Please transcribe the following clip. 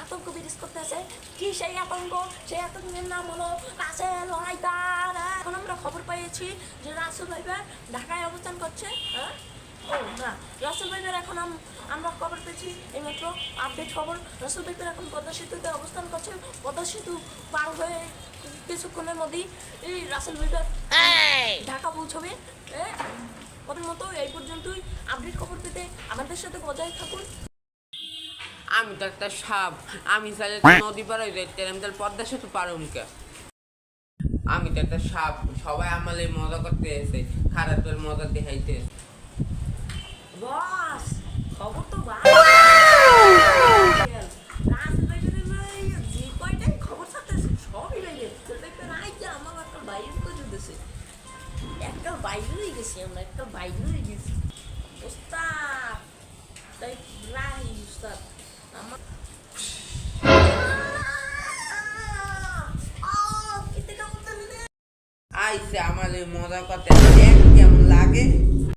আতঙ্ক বিরাজ করতেছে। কি সেই আতঙ্ক? সেই আতঙ্কের নাম হলো রাসেল হায়দার। এখন আমরা খবর পেয়েছি যে রাসেল ভাইবার ঢাকায় অবস্থান করছে। ও না, রাসেল ভাইবার এখন আমরা খবর পেয়েছি এইমাত্র আপডেট খবর। রাসেল ভাইবার এখন পদ্মা সেতুতে অবস্থান করছে। পদ্মা সেতু পার হয়ে কিছুক্ষণের মধ্যেই এই রাসেল ভাইবার ঢাকা পৌঁছবে। ওদের মতো এই পর্যন্তই। আপডেট খবর পেতে আমাদের সাথে বজায় থাকুন। আমি তো একটা সাপ, আমি চাইলে নদী পার হয়ে যাইতে আমি তাহলে পদ্মা সেতু পারো মুখে। আমি তো একটা সাপ, সবাই আমালে মজা করতে এসে খারাপের মজা দেখাইতে। বস খবর তো যে কয়টাই খবর ছাড়তেছে সবই বাইরে। আমার একটা বাইরে করে দিতেছে, একটা বাইরে হয়ে গেছি আমরা, একটা বাইরে হয়ে গেছি। ওস্তাদ তাই রাহি ওস্তাদ আমার আইসে আমালে মজা করতে কেমন লাগে।